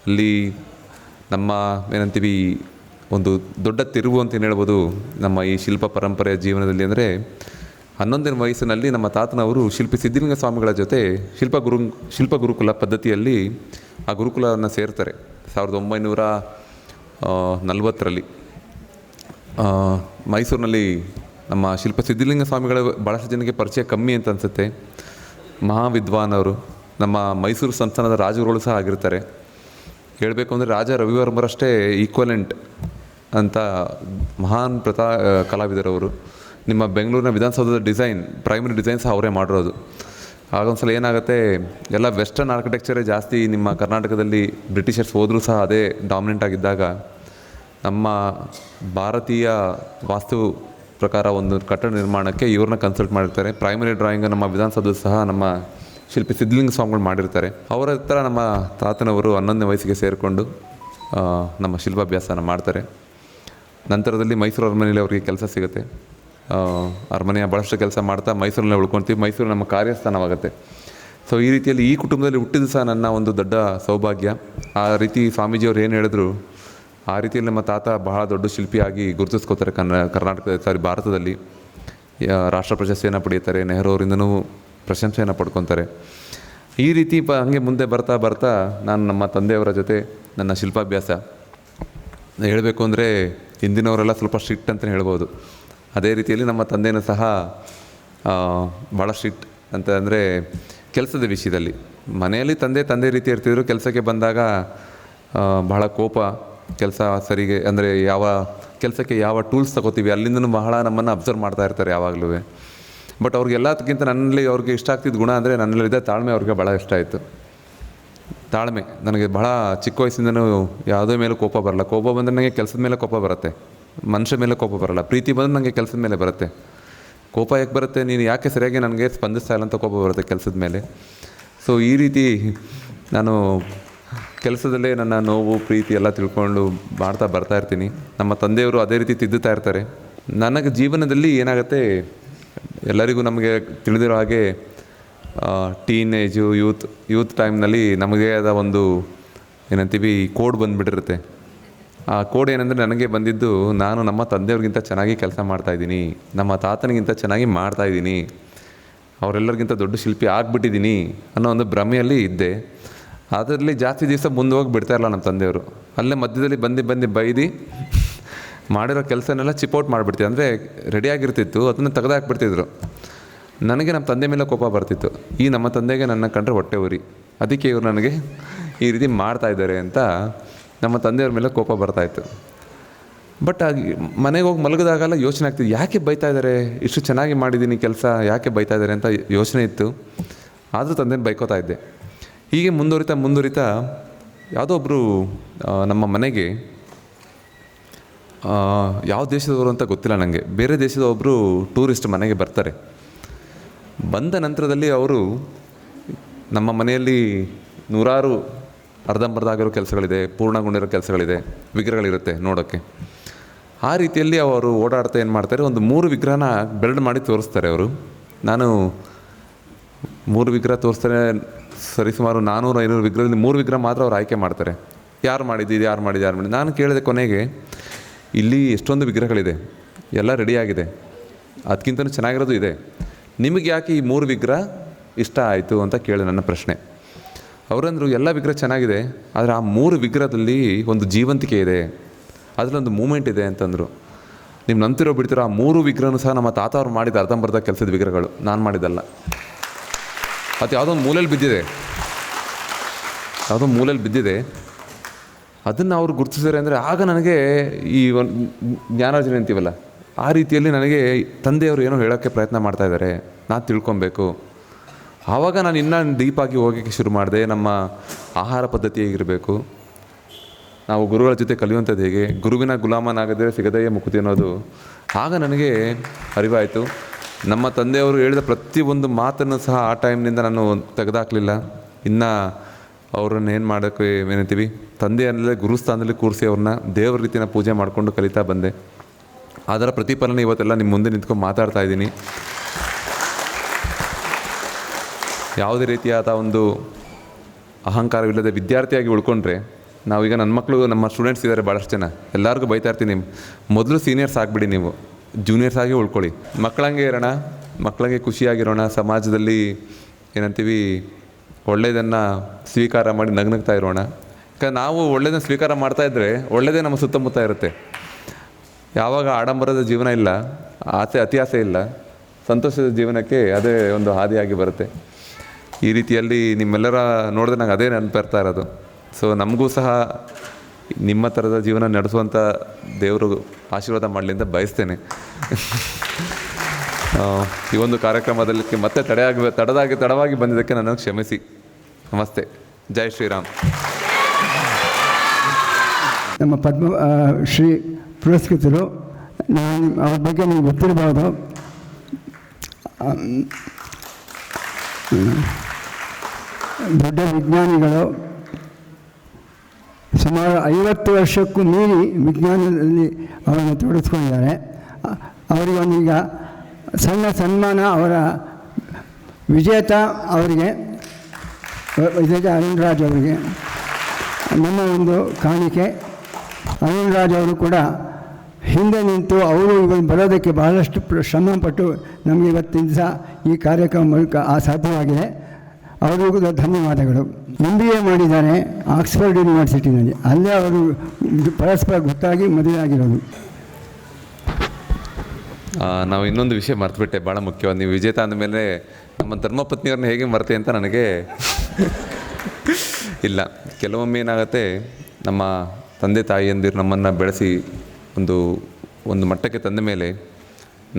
ಅಲ್ಲಿ ನಮ್ಮ ಏನಂತೀವಿ ಒಂದು ದೊಡ್ಡ ತಿರುವು ಅಂತ ಹೇಳ್ಬೋದು ನಮ್ಮ ಈ ಶಿಲ್ಪ ಪರಂಪರೆಯ ಜೀವನದಲ್ಲಿ. ಅಂದರೆ 11ನೇ ವಯಸ್ಸಿನಲ್ಲಿ ನಮ್ಮ ತಾತನವರು ಶಿಲ್ಪಿ ಸಿದ್ಧಲಿಂಗ ಸ್ವಾಮಿಗಳ ಜೊತೆ ಶಿಲ್ಪ ಗುರುಕುಲ ಪದ್ಧತಿಯಲ್ಲಿ ಆ ಗುರುಕುಲವನ್ನು ಸೇರ್ತಾರೆ 1940ರಲ್ಲಿ. ಮೈಸೂರಿನಲ್ಲಿ ನಮ್ಮ ಶಿಲ್ಪ ಸಿದ್ಧಲಿಂಗ ಸ್ವಾಮಿಗಳ ಭಾಳಷ್ಟು ಜನಕ್ಕೆ ಪರಿಚಯ ಕಮ್ಮಿ ಅಂತ ಅನಿಸುತ್ತೆ. ಮಹಾವಿದ್ವಾನವರು, ನಮ್ಮ ಮೈಸೂರು ಸಂಸ್ಥಾನದ ರಾಜರುಗಳು ಸಹ ಆಗಿರ್ತಾರೆ. ಹೇಳಬೇಕು ಅಂದರೆ ರಾಜ ರವಿವರ್ಮರಷ್ಟೇ ಈಕ್ವಲೆಂಟ್ ಅಂತ ಮಹಾನ್ ಕಲಾವಿದರವರು. ನಿಮ್ಮ ಬೆಂಗಳೂರಿನ ವಿಧಾನಸೌಧದ ಡಿಸೈನ್, ಪ್ರೈಮರಿ ಡಿಸೈನ್ಸ್ ಅವರೇ ಮಾಡಿರೋದು. ಆಗೊಂದ್ಸಲ ಏನಾಗುತ್ತೆ, ಎಲ್ಲ ವೆಸ್ಟರ್ನ್ ಆರ್ಕಿಟೆಕ್ಚರೇ ಜಾಸ್ತಿ ನಿಮ್ಮ ಕರ್ನಾಟಕದಲ್ಲಿ ಬ್ರಿಟಿಷರ್ಸ್ ಹೋದರೂ ಸಹ ಅದೇ ಡಾಮಿನೆಂಟ್ ಆಗಿದ್ದಾಗ, ನಮ್ಮ ಭಾರತೀಯ ವಾಸ್ತು ಪ್ರಕಾರ ಒಂದು ಕಟ್ಟಡ ನಿರ್ಮಾಣಕ್ಕೆ ಇವ್ರನ್ನ ಕನ್ಸಲ್ಟ್ ಮಾಡಿರ್ತಾರೆ. ಪ್ರೈಮರಿ ಡ್ರಾಯಿಂಗ್ ನಮ್ಮ ವಿಧಾನಸೌಧ ಸಹ ನಮ್ಮ ಶಿಲ್ಪಿ ಸಿದ್ಧಲಿಂಗ ಸ್ವಾಮಿಗಳು ಮಾಡಿರ್ತಾರೆ. ಅವರ ಹತ್ರ ನಮ್ಮ ತಾತನವರು 11ನೇ ವಯಸ್ಸಿಗೆ ಸೇರಿಕೊಂಡು ನಮ್ಮ ಶಿಲ್ಪಾಭ್ಯಾಸನ ಮಾಡ್ತಾರೆ. ನಂತರದಲ್ಲಿ ಮೈಸೂರು ಅರಮನೆಯಲ್ಲಿ ಅವರಿಗೆ ಕೆಲಸ ಸಿಗುತ್ತೆ. ಅರಮನೆಯ ಭಾಳಷ್ಟು ಕೆಲಸ ಮಾಡ್ತಾ ಮೈಸೂರಲ್ಲೇ ಉಳ್ಕೊತೀವಿ. ಮೈಸೂರು ನಮ್ಮ ಕಾರ್ಯಸ್ಥಾನವಾಗುತ್ತೆ. ಸೊ ಈ ರೀತಿಯಲ್ಲಿ ಈ ಕುಟುಂಬದಲ್ಲಿ ಹುಟ್ಟಿದ್ದು ಸಹ ನನ್ನ ಒಂದು ದೊಡ್ಡ ಸೌಭಾಗ್ಯ. ಆ ರೀತಿ ಸ್ವಾಮೀಜಿಯವರು ಏನು ಹೇಳಿದ್ರು, ಆ ರೀತಿಯಲ್ಲಿ ನಮ್ಮ ತಾತ ಬಹಳ ದೊಡ್ಡ ಶಿಲ್ಪಿಯಾಗಿ ಗುರುತಿಸ್ಕೋತಾರೆ ಭಾರತದಲ್ಲಿ. ರಾಷ್ಟ್ರ ಪ್ರಶಸ್ತಿಯನ್ನು ಪಡೆಯುತ್ತಾರೆ. ನೆಹರು ಅವರಿಂದನೂ ಪ್ರಶಂಸೆಯನ್ನು ಪಡ್ಕೊತಾರೆ. ಈ ರೀತಿ ಹಾಗೆ ಮುಂದೆ ಬರ್ತಾ ಬರ್ತಾ ನಾನು ನಮ್ಮ ತಂದೆಯವರ ಜೊತೆ ನನ್ನ ಶಿಲ್ಪಾಭ್ಯಾಸ ಹೇಳಬೇಕು ಅಂದರೆ, ಹಿಂದಿನವರೆಲ್ಲ ಸ್ವಲ್ಪ ಸ್ಟ್ರಿಕ್ಟ್ ಅಂತಲೇ ಹೇಳ್ಬೋದು. ಅದೇ ರೀತಿಯಲ್ಲಿ ನಮ್ಮ ತಂದೆಯೂ ಸಹ ಭಾಳ ಸ್ಟ್ರಿಕ್ಟ್ ಅಂತ ಅಂದರೆ ಕೆಲಸದ ವಿಷಯದಲ್ಲಿ. ಮನೆಯಲ್ಲಿ ತಂದೆ ರೀತಿ ಇರ್ತಿದ್ರು. ಕೆಲಸಕ್ಕೆ ಬಂದಾಗ ಬಹಳ ಕೋಪ. ಕೆಲಸ ಸರಿಗೆ ಅಂದರೆ ಯಾವ ಕೆಲಸಕ್ಕೆ ಯಾವ ಟೂಲ್ಸ್ ತಗೋತೀವಿ ಅಲ್ಲಿಂದನೂ ಬಹಳ ನಮ್ಮನ್ನು ಅಬ್ಸರ್ವ್ ಮಾಡ್ತಾ ಇರ್ತಾರೆ ಯಾವಾಗಲೂ. ಬಟ್ ಅವ್ರಿಗೆಲ್ಲದಕ್ಕಿಂತ ನನ್ನಲ್ಲಿ ಅವ್ರಿಗೆ ಇಷ್ಟ ಆಗ್ತಿದ್ದ ಗುಣ ಅಂದರೆ ನನ್ನಲ್ಲಿದ್ದ ತಾಳ್ಮೆ ಅವ್ರಿಗೆ ಭಾಳ ಇಷ್ಟ ಆಯಿತು. ತಾಳ್ಮೆ ನನಗೆ ಬಹಳ ಚಿಕ್ಕ ವಯಸ್ಸಿಂದನೂ ಯಾವುದೇ ಮೇಲೆ ಕೋಪ ಬರಲ್ಲ. ಕೋಪ ಬಂದರೆ ನನಗೆ ಕೆಲಸದ ಮೇಲೆ ಕೋಪ ಬರುತ್ತೆ, ಮನುಷ್ಯ ಮೇಲೆ ಕೋಪ ಬರಲ್ಲ. ಪ್ರೀತಿ ಬಂದರೆ ನನಗೆ ಕೆಲಸದ ಮೇಲೆ ಬರುತ್ತೆ. ಕೋಪ ಯಾಕೆ ಬರುತ್ತೆ, ನೀನು ಯಾಕೆ ಸರಿಯಾಗಿ ನನಗೆ ಸ್ಪಂದಿಸ್ತಾ ಇಲ್ಲ ಅಂತ ಕೋಪ ಬರುತ್ತೆ ಕೆಲಸದ ಮೇಲೆ. ಸೊ ಈ ರೀತಿ ನಾನು ಕೆಲಸದಲ್ಲೇ ನನ್ನ ನೋವು ಪ್ರೀತಿ ಎಲ್ಲ ತಿಳ್ಕೊಂಡು ಬರ್ತಾ ಇರ್ತೀನಿ. ನಮ್ಮ ತಂದೆಯವರು ಅದೇ ರೀತಿ ತಿದ್ದುತ್ತಾ ಇರ್ತಾರೆ. ನನಗೆ ಜೀವನದಲ್ಲಿ ಏನಾಗುತ್ತೆ, ಎಲ್ಲರಿಗೂ ನಮಗೆ ತಿಳಿದಿರೋ ಹಾಗೆ ಟೀನೇಜು ಯೂತ್ ಟೈಮ್ನಲ್ಲಿ ನಮಗೆ ಆದ ಒಂದು ಏನಂತೀವಿ ಕೋಡ್ ಬಂದುಬಿಟ್ಟಿರುತ್ತೆ. ಆ ಕೋಡ್ ಏನಂದರೆ, ನನಗೆ ಬಂದಿದ್ದು ನಾನು ನಮ್ಮ ತಂದೆಯವ್ರಿಗಿಂತ ಚೆನ್ನಾಗಿ ಕೆಲಸ ಮಾಡ್ತಾಯಿದ್ದೀನಿ, ನಮ್ಮ ತಾತನಿಗಿಂತ ಚೆನ್ನಾಗಿ ಮಾಡ್ತಾಯಿದ್ದೀನಿ, ಅವರೆಲ್ಲರಿಗಿಂತ ದೊಡ್ಡ ಶಿಲ್ಪಿ ಆಗಿಬಿಟ್ಟಿದ್ದೀನಿ ಅನ್ನೋ ಒಂದು ಭ್ರಮೆಯಲ್ಲಿ ಇದ್ದೆ. ಅದರಲ್ಲಿ ಜಾಸ್ತಿ ದಿವಸ ಮುಂದೆ ಹೋಗಿ ಬಿಡ್ತಾಯಿರಲ್ಲ ನಮ್ಮ ತಂದೆಯವರು. ಅಲ್ಲೇ ಮಧ್ಯದಲ್ಲಿ ಬಂದು ಬೈದು ಮಾಡಿರೋ ಕೆಲಸನೆಲ್ಲ ಚಿಪೌಟ್ ಮಾಡಿಬಿಡ್ತೀವಿ. ಅಂದರೆ ರೆಡಿಯಾಗಿರ್ತಿತ್ತು, ಅದನ್ನು ತೆಗೆದಾಕ್ಬಿಡ್ತಿದ್ರು. ನನಗೆ ನಮ್ಮ ತಂದೆ ಮೇಲೆ ಕೋಪ ಬರ್ತಿತ್ತು. ಈ ನಮ್ಮ ತಂದೆಗೆ ನನ್ನ ಕಂಡ್ರೆ ಹೊಟ್ಟೆ ಉರಿ, ಅದಕ್ಕೆ ಇವರು ನನಗೆ ಈ ರೀತಿ ಮಾಡ್ತಾಯಿದ್ದಾರೆ ಅಂತ ನಮ್ಮ ತಂದೆಯವ್ರ ಮೇಲೆ ಕೋಪ ಬರ್ತಾಯಿತ್ತು. ಬಟ್ ಮನೆಗೆ ಹೋಗಿ ಮಲಗಿದಾಗೆಲ್ಲ ಯೋಚನೆ ಆಗ್ತಿತ್ತು, ಯಾಕೆ ಬೈತಾ ಇದ್ದಾರೆ, ಇಷ್ಟು ಚೆನ್ನಾಗಿ ಮಾಡಿದ್ದೀನಿ ಕೆಲಸ, ಯಾಕೆ ಬೈತಾ ಇದ್ದಾರೆ ಅಂತ ಯೋಚನೆ ಇತ್ತು. ಆದರೂ ತಂದೆನ ಬೈಕೋತಾ ಇದ್ದೆ. ಹೀಗೆ ಮುಂದುವರಿತಾ ಯಾವುದೋ ಒಬ್ಬರು ನಮ್ಮ ಮನೆಗೆ ಯಾವ ದೇಶದವರು ಅಂತ ಗೊತ್ತಿಲ್ಲ ನನಗೆ, ಬೇರೆ ದೇಶದ ಒಬ್ಬರು ಟೂರಿಸ್ಟ್ ಮನೆಗೆ ಬರ್ತಾರೆ. ಬಂದ ನಂತರದಲ್ಲಿ ಅವರು ನಮ್ಮ ಮನೆಯಲ್ಲಿ ನೂರಾರು ಅರ್ಧಂಬರ್ಧ ಆಗಿರೋ ಕೆಲಸಗಳಿದೆ, ಪೂರ್ಣಗೊಂಡಿರೋ ಕೆಲಸಗಳಿದೆ, ವಿಗ್ರಹಗಳಿರುತ್ತೆ ನೋಡೋಕ್ಕೆ. ಆ ರೀತಿಯಲ್ಲಿ ಅವರು ಓಡಾಡ್ತಾ ಏನು ಮಾಡ್ತಾರೆ, ಒಂದು 3 ವಿಗ್ರಹನ ಬೆಲ್ಡ್ ಮಾಡಿ ತೋರಿಸ್ತಾರೆ ಅವರು. ನಾನು 3 ವಿಗ್ರಹ ತೋರಿಸ್ತಾರೆ, ಸರಿಸುಮಾರು 400-500 ವಿಗ್ರಹದಲ್ಲಿ 3 ವಿಗ್ರಹ ಮಾತ್ರ ಅವ್ರು ಆಯ್ಕೆ ಮಾಡ್ತಾರೆ. ಯಾರು ಮಾಡಿದ್ದು. ನಾನು ಕೇಳಿದೆ ಕೊನೆಗೆ, ಇಲ್ಲಿ ಎಷ್ಟೊಂದು ವಿಗ್ರಹಗಳಿದೆ, ಎಲ್ಲ ರೆಡಿಯಾಗಿದೆ, ಅದಕ್ಕಿಂತಲೂ ಚೆನ್ನಾಗಿರೋದು ಇದೆ, ನಿಮಗೆ ಯಾಕೆ ಈ 3 ವಿಗ್ರಹ ಇಷ್ಟ ಆಯಿತು ಅಂತ ಕೇಳಿದೆ ನನ್ನ ಪ್ರಶ್ನೆ. ಅವರಂದರು, ಎಲ್ಲ ವಿಗ್ರಹ ಚೆನ್ನಾಗಿದೆ, ಆದರೆ ಆ 3 ವಿಗ್ರಹದಲ್ಲಿ ಒಂದು ಜೀವಂತಿಕೆ ಇದೆ, ಅದರಲ್ಲೊಂದು ಮೂಮೆಂಟ್ ಇದೆ ಅಂತಂದರು. ನೀವು ನಂಬ್ತಿರೋ ಬಿಡ್ತಿರೋ, ಆ 3 ವಿಗ್ರಹನೂ ಸಹ ನಮ್ಮ ತಾತ ಅವ್ರು ಮಾಡಿದ ಅರ್ಧಂಬರ್ಧ ಕೆಲಸದ ವಿಗ್ರಹಗಳು, ನಾನು ಮಾಡಿದ್ದಲ್ಲ. ಅದು ಯಾವುದೋ ಒಂದು ಮೂಲೆಯಲ್ಲಿ ಬಿದ್ದಿದೆ, ಅದನ್ನು ಅವ್ರು ಗುರುತಿಸಿದ್ದಾರೆ. ಅಂದರೆ ಆಗ ನನಗೆ ಈ ಒಂದು ಜ್ಞಾನಾರ್ಜನೆ ಅಂತೀವಲ್ಲ, ಆ ರೀತಿಯಲ್ಲಿ ನನಗೆ ತಂದೆಯವರು ಏನೋ ಹೇಳೋಕ್ಕೆ ಪ್ರಯತ್ನ ಮಾಡ್ತಾಯಿದ್ದಾರೆ, ನಾನು ತಿಳ್ಕೊಬೇಕು. ಆವಾಗ ನಾನು ಇನ್ನೂ ಡೀಪಾಗಿ ಹೋಗೋಕ್ಕೆ ಶುರು ಮಾಡಿದೆ. ನಮ್ಮ ಆಹಾರ ಪದ್ಧತಿ ಹೇಗಿರಬೇಕು, ನಾವು ಗುರುಗಳ ಜೊತೆ ಕಲಿಯುವಂಥದ್ದು ಹೇಗೆ, ಗುರುವಿನ ಗುಲಾಮನಾಗದೇ ಸಿಗದೆಯೇ ಮುಕ್ತಿ ಅನ್ನೋದು ಆಗ ನನಗೆ ಅರಿವಾಯಿತು. ನಮ್ಮ ತಂದೆಯವರು ಹೇಳಿದ ಪ್ರತಿಯೊಂದು ಮಾತನ್ನು ಸಹ ಆ ಟೈಮ್ನಿಂದ ನಾನು ತೆಗೆದಾಕಲಿಲ್ಲ. ಇನ್ನು ಅವ್ರನ್ನ ಏನು ಮಾಡೋಕ್ಕೆ ಏನಂತೀವಿ, ತಂದೆಯಲ್ಲೇ ಗುರುಸ್ಥಾನದಲ್ಲಿ ಕೂರಿಸಿ ಅವ್ರನ್ನ ದೇವ್ರ ರೀತಿಯ ಪೂಜೆ ಮಾಡಿಕೊಂಡು ಕಲಿತಾ ಬಂದೆ. ಅದರ ಪ್ರತಿಫಲನ ಇವತ್ತೆಲ್ಲ ನಿಮ್ಮ ಮುಂದೆ ನಿಂತ್ಕೊಂಡು ಮಾತಾಡ್ತಾ ಇದ್ದೀನಿ. ಯಾವುದೇ ರೀತಿಯಾದ ಒಂದು ಅಹಂಕಾರವಿಲ್ಲದೆ ವಿದ್ಯಾರ್ಥಿಯಾಗಿ ಉಳ್ಕೊಂಡ್ರೆ, ನಾವೀಗ ನನ್ನ ಮಕ್ಕಳು, ನಮ್ಮ ಸ್ಟೂಡೆಂಟ್ಸ್ ಇದ್ದಾರೆ ಭಾಳಷ್ಟು ಜನ, ಎಲ್ಲರಿಗೂ ಬೈತಾ ಇರ್ತೀನಿ, ಮೊದಲು ಸೀನಿಯರ್ಸ್ ಆಗಿಬಿಡಿ, ನೀವು ಜೂನಿಯರ್ಸ್ ಆಗಿ ಉಳ್ಕೊಳ್ಳಿ, ಮಕ್ಕಳಂಗೆ ಇರೋಣ, ಮಕ್ಕಳಿಗೆ ಖುಷಿಯಾಗಿರೋಣ, ಸಮಾಜದಲ್ಲಿ ಏನಂತೀವಿ ಒಳ್ಳೆಯದನ್ನು ಸ್ವೀಕಾರ ಮಾಡಿ ನಗ್ನಗ್ತಾ ಇರೋಣ. ಯಾಕಂದ್ರೆ ನಾವು ಒಳ್ಳೆಯದನ್ನು ಸ್ವೀಕಾರ ಮಾಡ್ತಾಯಿದ್ರೆ ಒಳ್ಳೆಯದೇ ನಮ್ಮ ಸುತ್ತಮುತ್ತ ಇರುತ್ತೆ. ಯಾವಾಗ ಆಡಂಬರದ ಜೀವನ ಇಲ್ಲ, ಅತಿ ಆಸೆ ಇಲ್ಲ, ಸಂತೋಷದ ಜೀವನಕ್ಕೆ ಅದೇ ಒಂದು ಹಾದಿಯಾಗಿ ಬರುತ್ತೆ. ಈ ರೀತಿಯಲ್ಲಿ ನಿಮ್ಮೆಲ್ಲರ ನೋಡಿದ್ರೆ ನಂಗೆ ಅದೇ ನೆನಪು ಬರ್ತಾ ಇರೋದು. ಸೊ ನಮಗೂ ಸಹ ನಿಮ್ಮ ಥರದ ಜೀವನ ನಡೆಸುವಂಥ ದೇವರು ಆಶೀರ್ವಾದ ಮಾಡಲಿ ಅಂತ ಬಯಸ್ತೇನೆ. ಈ ಒಂದು ಕಾರ್ಯಕ್ರಮದಲ್ಲಿ ಮತ್ತೆ ತಡವಾಗಿ ಬಂದಿದ್ದಕ್ಕೆ ನನ್ನನ್ನು ಕ್ಷಮಿಸಿ. ನಮಸ್ತೆ. ಜೈ ಶ್ರೀರಾಮ್. ನಮ್ಮ ಶ್ರೀ ಪುರಸ್ಕೃತರು, ನಾನು ಅವ್ರ ಬಗ್ಗೆ ನಿಮಗೆ ಗೊತ್ತಿರಬಹುದು. ದೊಡ್ಡ ವಿಜ್ಞಾನಿಗಳು, ಸುಮಾರು 50 ವರ್ಷಕ್ಕೂ ಮೀರಿ ವಿಜ್ಞಾನದಲ್ಲಿ ಅವರನ್ನು ತೊಡಗಿಸ್ಕೊಂಡಿದ್ದಾರೆ. ಅವರಿಗೊಂದೀಗ ಸಣ್ಣ ಸನ್ಮಾನ ಅವರ ವಿಜೇತ ಅವರಿಗೆ, ವಿಜೇತ ಅರುಣ್ ರಾಜ್ ಅವರಿಗೆ ನಮ್ಮ ಒಂದು ಕಾಣಿಕೆ. ಅರುಣ್ ರಾಜ್ ಅವರು ಕೂಡ ಹಿಂದೆ ನಿಂತು ಅವರು ಇವತ್ತು ಬರೋದಕ್ಕೆ ಬಹಳಷ್ಟು ಶ್ರಮಪಟ್ಟು ನಮಗೆ ಇವತ್ತಿನ ದಿವಸ ಈ ಕಾರ್ಯಕ್ರಮ ಮೂಲಕ ಸಾಧ್ಯವಾಗಿದೆ. ಅವರಿಗೂ ಧನ್ಯವಾದಗಳು. MBA ಮಾಡಿದ್ದಾರೆ ಆಕ್ಸ್ಫರ್ಡ್ ಯೂನಿವರ್ಸಿಟಿನಲ್ಲಿ. ಅಲ್ಲೇ ಅವರು ಪರಸ್ಪರ ಗೊತ್ತಾಗಿ ಮದುವೆ ಆಗಿರೋದು. ನಾವು ಇನ್ನೊಂದು ವಿಷಯ ಮರ್ತುಬಿಟ್ಟೆ, ಭಾಳ ಮುಖ್ಯವಾದ. ನೀವು ವಿಜೇತ ಅಂದಮೇಲೆ ನಮ್ಮ ಧರ್ಮಪತ್ನಿಯವ್ರನ್ನ ಹೇಗೆ ಮರ್ತೆ ಅಂತ ನನಗೆ ಇಲ್ಲ. ಕೆಲವೊಮ್ಮೆ ಏನಾಗುತ್ತೆ, ನಮ್ಮ ತಂದೆ ತಾಯಿಯಂದಿರು ನಮ್ಮನ್ನು ಬೆಳೆಸಿ ಒಂದು ಮಟ್ಟಕ್ಕೆ ತಂದ ಮೇಲೆ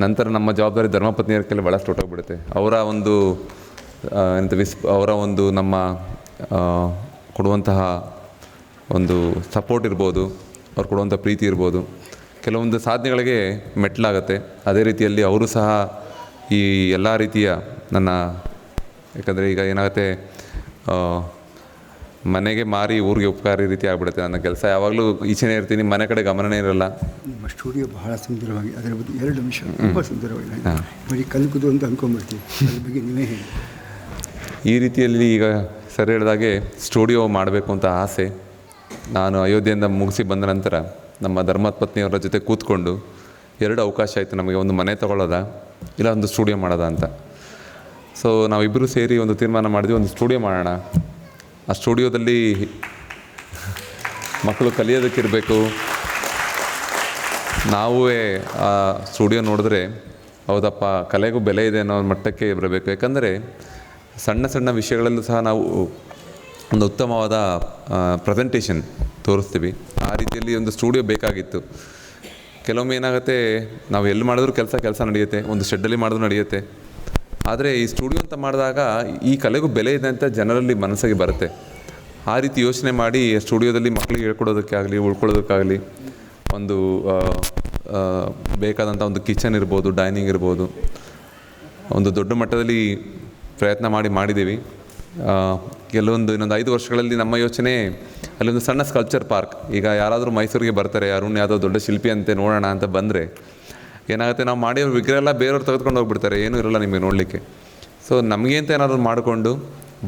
ನಂತರ ನಮ್ಮ ಜವಾಬ್ದಾರಿ ಧರ್ಮಪತ್ನಿಯರ ಕೆಲ ಭಾಳಷ್ಟು ಹೊಟ್ಟೋಗ್ಬಿಡುತ್ತೆ. ಅವರ ಒಂದು ಅವರ ಒಂದು ನಮ್ಮ ಕೊಡುವಂತಹ ಒಂದು ಸಪೋರ್ಟ್ ಇರ್ಬೋದು, ಅವ್ರು ಕೊಡುವಂಥ ಪ್ರೀತಿ ಇರ್ಬೋದು, ಕೆಲವೊಂದು ಸಾಧನೆಗಳಿಗೆ ಮೆಟ್ಟಲಾಗತ್ತೆ. ಅದೇ ರೀತಿಯಲ್ಲಿ ಅವರು ಸಹ ಈ ಎಲ್ಲ ರೀತಿಯ ಯಾಕಂದರೆ ಈಗ ಏನಾಗುತ್ತೆ, ಮನೆಗೆ ಮಾರಿ ಊರಿಗೆ ಉಪಕಾರಿ ರೀತಿ ಆಗ್ಬಿಡುತ್ತೆ. ನನ್ನ ಕೆಲಸ ಯಾವಾಗಲೂ ಈಚೆನೇ ಇರ್ತೀನಿ, ಮನೆ ಕಡೆ ಗಮನನೇ ಇರಲ್ಲ. ನಿಮ್ಮ ಸ್ಟುಡಿಯೋ ಬಹಳ ಸುಂದರವಾಗಿ, ಅದರ ಬಗ್ಗೆ 2 ನಿಮಿಷ ತುಂಬ ಸುಂದರವಾಗಿ ಬರೀ ಕಲ್ಕುದು ಅಂತ ಅಂದ್ಕೊಂಡ್ಬಿಡ್ತೀವಿ. ಅದ್ರ ಬಗ್ಗೆ ನೀವೇ ಹೇಳಿ. ಈ ರೀತಿಯಲ್ಲಿ ಈಗ ಸರಿ ಹೇಳಿದಾಗೆ ಸ್ಟುಡಿಯೋ ಮಾಡಬೇಕು ಅಂತ ಆಸೆ. ನಾನು ಅಯೋಧ್ಯೆಯಿಂದ ಮುಗಿಸಿ ಬಂದ ನಂತರ ನಮ್ಮ ಧರ್ಮಪತ್ನಿಯವರ ಜೊತೆ ಕೂತ್ಕೊಂಡು 2 ಅವಕಾಶ ಆಯಿತು ನಮಗೆ. ಒಂದು ಮನೆ ತೊಗೊಳ್ಳೋದ, ಇಲ್ಲ ಒಂದು ಸ್ಟುಡಿಯೋ ಮಾಡೋದ ಅಂತ. ಸೊ ನಾವಿಬ್ಬರು ಸೇರಿ ಒಂದು ತೀರ್ಮಾನ ಮಾಡಿದ್ವಿ, ಒಂದು ಸ್ಟುಡಿಯೋ ಮಾಡೋಣ. ಆ ಸ್ಟುಡಿಯೋದಲ್ಲಿ ಮಕ್ಕಳು ಕಲಿಯೋದಕ್ಕಿರಬೇಕು. ನಾವೇ ಆ ಸ್ಟುಡಿಯೋ ನೋಡಿದ್ರೆ ಹೌದಪ್ಪ, ಕಲೆಗೂ ಬೆಲೆ ಇದೆ ಅನ್ನೋ ಮಟ್ಟಕ್ಕೆ ಬರಬೇಕು. ಯಾಕಂದರೆ ಸಣ್ಣ ಸಣ್ಣ ವಿಷಯಗಳಲ್ಲೂ ಸಹ ನಾವು ಒಂದು ಉತ್ತಮವಾದ ಪ್ರೆಸೆಂಟೇಷನ್ ತೋರಿಸ್ತೀವಿ. ಆ ರೀತಿಯಲ್ಲಿ ಒಂದು ಸ್ಟುಡಿಯೋ ಬೇಕಾಗಿತ್ತು. ಕೆಲವೊಮ್ಮೆ ಏನಾಗುತ್ತೆ, ನಾವು ಎಲ್ಲಿ ಮಾಡಿದ್ರೂ ಕೆಲಸ ನಡೆಯುತ್ತೆ, ಒಂದು ಶೆಡ್ಡಲ್ಲಿ ಮಾಡಿದ್ರೂ ನಡೆಯುತ್ತೆ. ಆದರೆ ಈ ಸ್ಟುಡಿಯೋ ಅಂತ ಮಾಡಿದಾಗ ಈ ಕಲೆಗೂ ಬೆಲೆ ಇದೆ ಅಂತ ಜನರಲ್ಲಿ ಮನಸ್ಸಿಗೆ ಬರುತ್ತೆ. ಆ ರೀತಿ ಯೋಚನೆ ಮಾಡಿ ಸ್ಟುಡಿಯೋದಲ್ಲಿ ಮಕ್ಕಳಿಗೆ ಹೇಳ್ಕೊಡೋದಕ್ಕಾಗಲಿ, ಉಳ್ಕೊಳ್ಳೋದಕ್ಕಾಗಲಿ ಒಂದು ಬೇಕಾದಂಥ ಒಂದು ಕಿಚನ್ ಇರ್ಬೋದು, ಡೈನಿಂಗ್ ಇರ್ಬೋದು, ಒಂದು ದೊಡ್ಡ ಮಟ್ಟದಲ್ಲಿ ಪ್ರಯತ್ನ ಮಾಡಿದ್ದೀವಿ. ಇನ್ನೊಂದು 5 ವರ್ಷಗಳಲ್ಲಿ ನಮ್ಮ ಯೋಚನೆ ಅಲ್ಲೊಂದು ಸಣ್ಣ ಸ್ಕಲ್ಪ್ಚರ್ ಪಾರ್ಕ್. ಈಗ ಯಾರಾದರೂ ಮೈಸೂರಿಗೆ ಬರ್ತಾರೆ, ಅರುಣ್ ಯಾವುದೋ ದೊಡ್ಡ ಶಿಲ್ಪಿ ಅಂತೆ ನೋಡೋಣ ಅಂತ ಬಂದರೆ ಏನಾಗುತ್ತೆ, ನಾವು ಮಾಡಿರೋ ವಿಗ್ರಹ ಎಲ್ಲ ಬೇರೆಯವ್ರು ತೆಗೆದುಕೊಂಡು ಹೋಗ್ಬಿಡ್ತಾರೆ, ಏನೂ ಇರೋಲ್ಲ ನಿಮಗೆ ನೋಡಲಿಕ್ಕೆ. ಸೊ ನಮಗೆ ಅಂತ ಏನಾದರೂ ಮಾಡಿಕೊಂಡು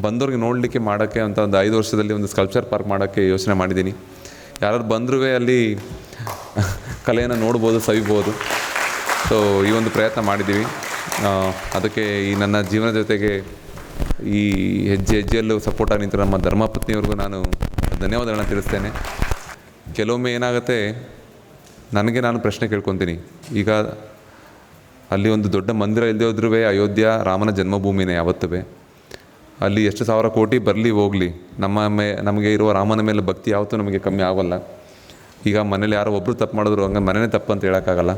ಬಂದವ್ರಿಗೆ ನೋಡಲಿಕ್ಕೆ ಮಾಡೋಕ್ಕೆ ಅಂತ ಒಂದು 5 ವರ್ಷದಲ್ಲಿ ಒಂದು ಸ್ಕಲ್ಪ್ಚರ್ ಪಾರ್ಕ್ ಮಾಡೋಕ್ಕೆ ಯೋಚನೆ ಮಾಡಿದ್ದೀನಿ. ಯಾರಾದ್ರು ಬಂದರೂ ಅಲ್ಲಿ ಕಲೆಯನ್ನು ನೋಡ್ಬೋದು, ಸವಿಬೋದು. ಸೊ ಈ ಒಂದು ಪ್ರಯತ್ನ ಮಾಡಿದ್ದೀವಿ. ಅದಕ್ಕೆ ಈ ನನ್ನ ಜೀವನದ ಜೊತೆಗೆ ಈ ಹೆಜ್ಜೆಯಲ್ಲೂ ಸಪೋರ್ಟಾಗಿ ನಿಂತ ನಮ್ಮ ಧರ್ಮಪತ್ನಿಯವ್ರಿಗೂ ನಾನು ಧನ್ಯವಾದಗಳನ್ನ ತಿಳಿಸ್ತೇನೆ. ಕೆಲವೊಮ್ಮೆ ಏನಾಗುತ್ತೆ, ನಾನು ಪ್ರಶ್ನೆ ಕೇಳ್ಕೊತೀನಿ. ಈಗ ಅಲ್ಲಿ ಒಂದು ದೊಡ್ಡ ಮಂದಿರ ಇಲ್ಲದೆ ಹೋದ್ರೂ ಅಯೋಧ್ಯ ರಾಮನ ಜನ್ಮಭೂಮಿನೇ ಯಾವತ್ತೂ. ಅಲ್ಲಿ ಎಷ್ಟು 1000 ಕೋಟಿ ಬರಲಿ ಹೋಗಲಿ, ನಮಗೆ ಇರುವ ರಾಮನ ಮೇಲೆ ಭಕ್ತಿ ಯಾವತ್ತೂ ನಮಗೆ ಕಮ್ಮಿ ಆಗೋಲ್ಲ. ಈಗ ಮನೇಲಿ ಯಾರೋ ಒಬ್ಬರು ತಪ್ಪು ಮಾಡಿದ್ರು ಹಂಗೆ ಮನೆಯೇ ತಪ್ಪು ಅಂತ ಹೇಳೋಕ್ಕಾಗಲ್ಲ.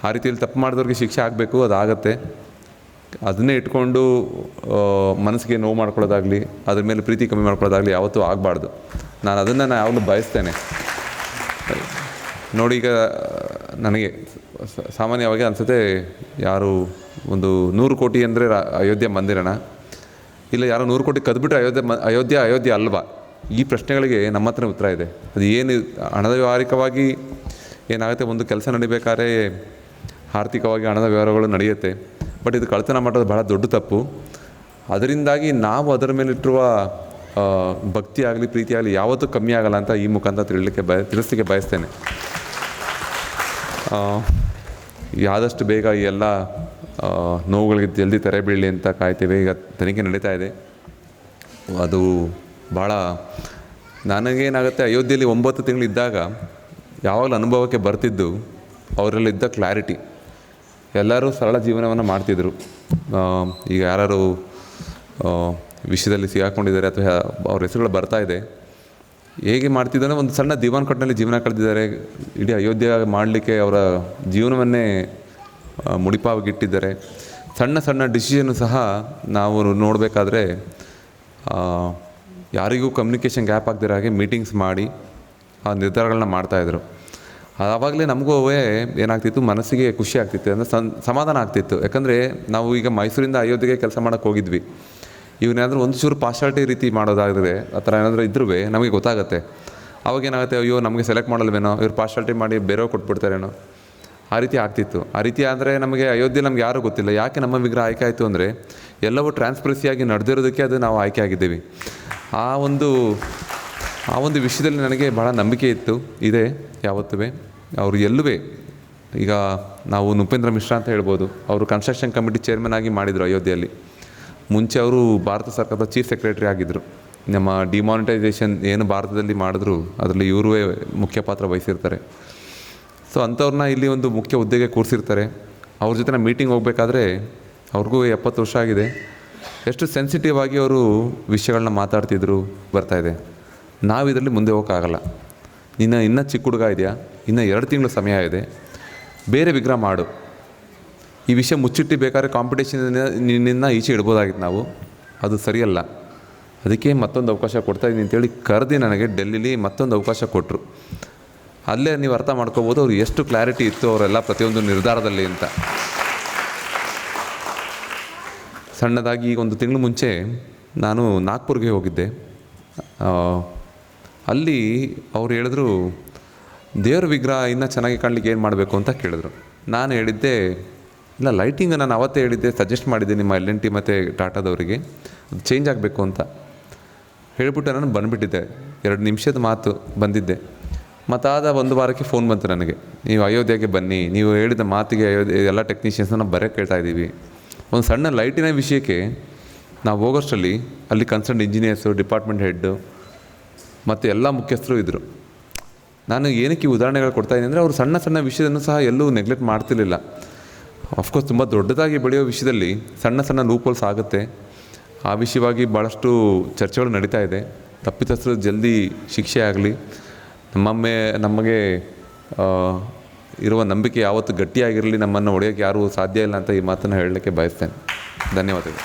ಆ ರೀತಿಯಲ್ಲಿ ತಪ್ಪು ಮಾಡಿದವ್ರಿಗೆ ಶಿಕ್ಷೆ ಆಗಬೇಕು, ಅದಾಗತ್ತೆ. ಅದನ್ನೇ ಇಟ್ಕೊಂಡು ಮನಸ್ಸಿಗೆ ನೋವು ಮಾಡ್ಕೊಳ್ಳೋದಾಗಲಿ, ಅದ್ರ ಮೇಲೆ ಪ್ರೀತಿ ಕಮ್ಮಿ ಮಾಡ್ಕೊಳ್ಳೋದಾಗಲಿ ಯಾವತ್ತೂ ಆಗಬಾರ್ದು. ನಾನು ಯಾವಾಗಲೂ ಬಯಸ್ತೇನೆ. ನೋಡಿ, ಈಗ ನನಗೆ ಸಾಮಾನ್ಯವಾಗಿ ಅನಿಸುತ್ತೆ, ಯಾರು ಒಂದು 100 ಕೋಟಿ ಅಂದರೆ ಅಯೋಧ್ಯೆ ಮಂದಿರನ, ಇಲ್ಲ ಯಾರೋ 100 ಕೋಟಿ ಕದ್ಬಿಟ್ರೆ ಅಯೋಧ್ಯೆ ಅಲ್ವಾ? ಈ ಪ್ರಶ್ನೆಗಳಿಗೆ ನಮ್ಮ ಹತ್ರ ಉತ್ತರ ಇದೆ. ಅದು ಏನು ಹಣದ ವ್ಯವಹಾರಿಕವಾಗಿ ಏನಾಗುತ್ತೆ, ಒಂದು ಕೆಲಸ ನಡಿಬೇಕಾದ್ರೆ ಆರ್ಥಿಕವಾಗಿ ಹಣದ ವ್ಯವಹಾರಗಳು ನಡೆಯುತ್ತೆ. ಬಟ್ ಇದು ಕಳ್ತನ ಮಾಡೋದು ಬಹಳ ದೊಡ್ಡ ತಪ್ಪು. ಅದರಿಂದಾಗಿ ನಾವು ಅದರ ಮೇಲಿಟ್ಟಿರುವ ಭಕ್ತಿ ಆಗಲಿ, ಪ್ರೀತಿ ಆಗಲಿ ಯಾವತ್ತೂ ಕಮ್ಮಿ ಆಗಲ್ಲ ಅಂತ ಈ ಮುಖಾಂತರ ತಿಳಿಸ್ಲಿಕ್ಕೆ ಬಯಸ್ತೇನೆ. ಆದಷ್ಟು ಬೇಗ ಈ ಎಲ್ಲ ನೋವುಗಳಿಗೆ ಜಲ್ದಿ ತೆರೆ ಬೀಳಲಿ ಅಂತ ಕಾಯ್ತೇವೆ. ಈಗ ತನಿಖೆ ನಡೀತಾ ಇದೆ. ಅದು ಭಾಳ ನನಗೇನಾಗುತ್ತೆ, ಅಯೋಧ್ಯೆಯಲ್ಲಿ 9 ತಿಂಗಳಿದ್ದಾಗ ಯಾವಾಗಲೂ ಅನುಭವಕ್ಕೆ ಬರ್ತಿದ್ದು ಅವರಲ್ಲಿದ್ದ ಕ್ಲಾರಿಟಿ. ಎಲ್ಲರೂ ಸರಳ ಜೀವನವನ್ನು ಮಾಡ್ತಿದ್ರು. ಈಗ ಯಾರು ವಿಷಯದಲ್ಲಿ ಸಿಗಾಕೊಂಡಿದ್ದಾರೆ ಅಥವಾ ಅವ್ರ ಹೆಸರುಗಳು ಬರ್ತಾ ಇದೆ, ಹೇಗೆ ಮಾಡ್ತಿದ್ದಾನೆ, ಒಂದು ಸಣ್ಣ ದಿವಾನ್ ಕಟ್ನಲ್ಲಿ ಜೀವನ ಕಳೆದಿದ್ದಾರೆ. ಇಡೀ ಅಯೋಧ್ಯೆ ಮಾಡಲಿಕ್ಕೆ ಅವರ ಜೀವನವನ್ನೇ ಮುಡಿಪಾಗಿಟ್ಟಿದ್ದಾರೆ. ಸಣ್ಣ ಸಣ್ಣ ಡಿಸಿಷನ್ನು ಸಹ ನಾವು ನೋಡಬೇಕಾದ್ರೆ ಯಾರಿಗೂ ಕಮ್ಯುನಿಕೇಷನ್ ಗ್ಯಾಪ್ ಆಗದಿರೋ ಹಾಗೆ ಮೀಟಿಂಗ್ಸ್ ಮಾಡಿ ಆ ನಿರ್ಧಾರಗಳನ್ನ ಮಾಡ್ತಾಯಿದ್ರು. ಆವಾಗಲೇ ನಮಗೂ ಏನಾಗ್ತಿತ್ತು, ಮನಸ್ಸಿಗೆ ಖುಷಿ ಆಗ್ತಿತ್ತು, ಅಂದರೆ ಸಮಾಧಾನ ಆಗ್ತಿತ್ತು. ಯಾಕಂದರೆ ನಾವು ಈಗ ಮೈಸೂರಿಂದ ಅಯೋಧ್ಯೆಗೆ ಕೆಲಸ ಮಾಡೋಕ್ಕೆ ಹೋಗಿದ್ವಿ. ಇವನೇನಾದರೂ ಒಂದು ಚೂರು ಪಾರ್ಶಾಲಿಟಿ ರೀತಿ ಮಾಡೋದಾದರೆ ಆ ಥರ ಏನಾದರೂ ಇದ್ರೂ ನಮಗೆ ಗೊತ್ತಾಗುತ್ತೆ. ಅವಾಗೇನಾಗುತ್ತೆ, ಅಯ್ಯೋ ನಮಗೆ ಸೆಲೆಕ್ಟ್ ಮಾಡಲ್ವೇನೋ, ಇವ್ರು ಪಾರ್ಶಾಲಿಟಿ ಮಾಡಿ ಬೇರೆಯವ್ರು ಕೊಟ್ಬಿಡ್ತಾರೇನೋ, ಆ ರೀತಿ ಆಗ್ತಿತ್ತು. ಆ ರೀತಿ ಆದರೆ ನಮಗೆ ಅಯೋಧ್ಯೆ ನಮ್ಗೆ ಯಾರೂ ಗೊತ್ತಿಲ್ಲ. ಯಾಕೆ ನಮ್ಮ ವಿಗ್ರಹ ಆಯ್ಕೆ ಆಯಿತು ಅಂದರೆ ಎಲ್ಲವೂ ಟ್ರಾನ್ಸ್ಪರೆನ್ಸಿಯಾಗಿ ನಡೆದಿರೋದಕ್ಕೆ ಅದು ನಾವು ಆಯ್ಕೆ ಆಗಿದ್ದೀವಿ. ಆ ಒಂದು ವಿಷಯದಲ್ಲಿ ನನಗೆ ಭಾಳ ನಂಬಿಕೆ ಇತ್ತು, ಇದೆ ಯಾವತ್ತೂ. ಅವರು ಎಲ್ಲೂ ಈಗ ನಾವು ಉಪೇಂದ್ರ ಮಿಶ್ರಾ ಅಂತ ಹೇಳ್ಬೋದು, ಅವರು ಕನ್ಸ್ಟ್ರಕ್ಷನ್ ಕಮಿಟಿ ಚೇರ್ಮನ್ ಆಗಿ ಮಾಡಿದರು ಅಯೋಧ್ಯೆಯಲ್ಲಿ. ಮುಂಚೆ ಅವರು ಭಾರತ ಸರ್ಕಾರದ ಚೀಫ್ ಸೆಕ್ರೆಟರಿ ಆಗಿದ್ದರು. ನಮ್ಮ ಡಿಮಾನಿಟೈಸೇಷನ್ ಏನು ಭಾರತದಲ್ಲಿ ಮಾಡಿದ್ರು ಅದರಲ್ಲಿ ಇವರು ಮುಖ್ಯ ಪಾತ್ರ ವಹಿಸಿರ್ತಾರೆ. ಸೊ ಅಂಥವ್ರನ್ನ ಇಲ್ಲಿ ಒಂದು ಮುಖ್ಯ ಹುದ್ದೆಗೆ ಕೂರಿಸಿರ್ತಾರೆ. ಅವ್ರ ಜೊತೆ ನಾನು ಮೀಟಿಂಗ್ ಹೋಗಬೇಕಾದ್ರೆ ಅವ್ರಿಗೂ 70 ವರ್ಷ ಆಗಿದೆ. ಎಷ್ಟು ಸೆನ್ಸಿಟಿವ್ ಆಗಿ ಅವರು ವಿಷಯಗಳನ್ನ ಮಾತಾಡ್ತಿದ್ರು ಬರ್ತಾಯಿದೆ. ನಾವು ಇದರಲ್ಲಿ ಮುಂದೆ ಹೋಗೋಕ್ಕಾಗಲ್ಲ. ಇನ್ನೂ ಚಿಕ್ಕ ಹುಡುಗ ಇದೆಯಾ, ಇನ್ನೂ 2 ತಿಂಗಳು ಸಮಯ ಇದೆ, ಬೇರೆ ವಿಗ್ರಹ ಮಾಡು. ಈ ವಿಷಯ ಮುಚ್ಚಿಟ್ಟು ಬೇಕಾದ್ರೆ ಕಾಂಪಿಟೇಷನಿಂದ ಈಚೆ ಇಡ್ಬೋದಾಗಿತ್ತು ನಾವು, ಅದು ಸರಿಯಲ್ಲ. ಅದಕ್ಕೆ ಮತ್ತೊಂದು ಅವಕಾಶ ಕೊಡ್ತಾಯಿದ್ದೀನಿ ಅಂತೇಳಿ ಕರೆದು ನನಗೆ ಡೆಲ್ಲಿಲಿ ಮತ್ತೊಂದು ಅವಕಾಶ ಕೊಟ್ಟರು. ಅಲ್ಲೇ ನೀವು ಅರ್ಥ ಮಾಡ್ಕೋಬೋದು ಅವ್ರು ಎಷ್ಟು ಕ್ಲಾರಿಟಿ ಇತ್ತು ಅವರೆಲ್ಲ ಪ್ರತಿಯೊಂದು ನಿರ್ಧಾರದಲ್ಲಿ ಅಂತ. ಸಣ್ಣದಾಗಿ ಈಗ 1 ತಿಂಗಳು ಮುಂಚೆ ನಾನು ನಾಗ್ಪುರ್ಗೆ ಹೋಗಿದ್ದೆ. ಅಲ್ಲಿ ಅವ್ರು ಹೇಳಿದ್ರು, ದೇವ್ರ ವಿಗ್ರಹ ಇನ್ನೂ ಚೆನ್ನಾಗಿ ಕಾಣಲಿಕ್ಕೆ ಏನು ಮಾಡಬೇಕು ಅಂತ ಕೇಳಿದ್ರು. ನಾನು ಹೇಳಿದ್ದೆ, ಇಲ್ಲ ಲೈಟಿಂಗ್ ನಾನು ಅವತ್ತೇ ಹೇಳಿದ್ದೆ, ಸಜೆಸ್ಟ್ ಮಾಡಿದ್ದೆ ನಿಮ್ಮ L&T ಮತ್ತು ಟಾಟಾದವರಿಗೆ, ಅದು ಚೇಂಜ್ ಆಗಬೇಕು ಅಂತ ಹೇಳಿಬಿಟ್ಟು ನಾನು ಬಂದುಬಿಟ್ಟಿದ್ದೆ. 2 ನಿಮಿಷದ ಮಾತು ಬಂದಿದ್ದೆ. ಮತ್ತಾದ 1 ವಾರಕ್ಕೆ ಫೋನ್ ಬಂತು ನನಗೆ, ನೀವು ಅಯೋಧ್ಯೆಗೆ ಬನ್ನಿ, ನೀವು ಹೇಳಿದ ಮಾತಿಗೆ ಎಲ್ಲ ಟೆಕ್ನಿಷಿಯನ್ಸ್ನ ನಾವು ಬರೋಕ್ಕೆ ಕೇಳ್ತಾ ಇದ್ದೀವಿ. ಒಂದು ಸಣ್ಣ ಲೈಟಿನ ವಿಷಯಕ್ಕೆ ನಾವು ಹೋಗೋಷ್ಟರಲ್ಲಿ ಅಲ್ಲಿ ಕನ್ಸರ್ನ್ ಇಂಜಿನಿಯರ್ಸು, ಡಿಪಾರ್ಟ್ಮೆಂಟ್ ಹೆಡ್ಡು ಮತ್ತು ಎಲ್ಲ ಮುಖ್ಯಸ್ಥರು ಇದ್ದರು. ನಾನು ಏನಕ್ಕೆ ಈ ಉದಾಹರಣೆಗಳು ಕೊಡ್ತಾಯಿದ್ದೀನಿ ಅಂದರೆ ಅವರು ಸಣ್ಣ ಸಣ್ಣ ವಿಷಯವನ್ನು ಸಹ ಎಲ್ಲೂ ನೆಗ್ಲೆಕ್ಟ್ ಮಾಡ್ತಿರ್ಲಿಲ್ಲ. ಅಫ್ಕೋರ್ಸ್ ತುಂಬ ದೊಡ್ಡದಾಗಿ ಬೆಳೆಯೋ ವಿಷಯದಲ್ಲಿ ಸಣ್ಣ ಸಣ್ಣ ಲೂಪೋಲ್ಸ್ ಆಗುತ್ತೆ. ಆ ವಿಷಯವಾಗಿ ಭಾಳಷ್ಟು ಚರ್ಚೆಗಳು ನಡೀತಾ ಇದೆ. ತಪ್ಪಿತಸ್ಥರು ಜಲ್ದಿ ಶಿಕ್ಷೆ ಆಗಲಿ, ನಮಗೆ ಇರುವ ನಂಬಿಕೆ ಯಾವತ್ತೂ ಗಟ್ಟಿಯಾಗಿರಲಿ, ನಮ್ಮನ್ನು ಹೊಡೆಯೋಕ್ಕೆ ಯಾರೂ ಸಾಧ್ಯ ಇಲ್ಲ ಅಂತ ಈ ಮಾತನ್ನು ಹೇಳಲಿಕ್ಕೆ ಬಯಸ್ತೇನೆ. ಧನ್ಯವಾದಗಳು.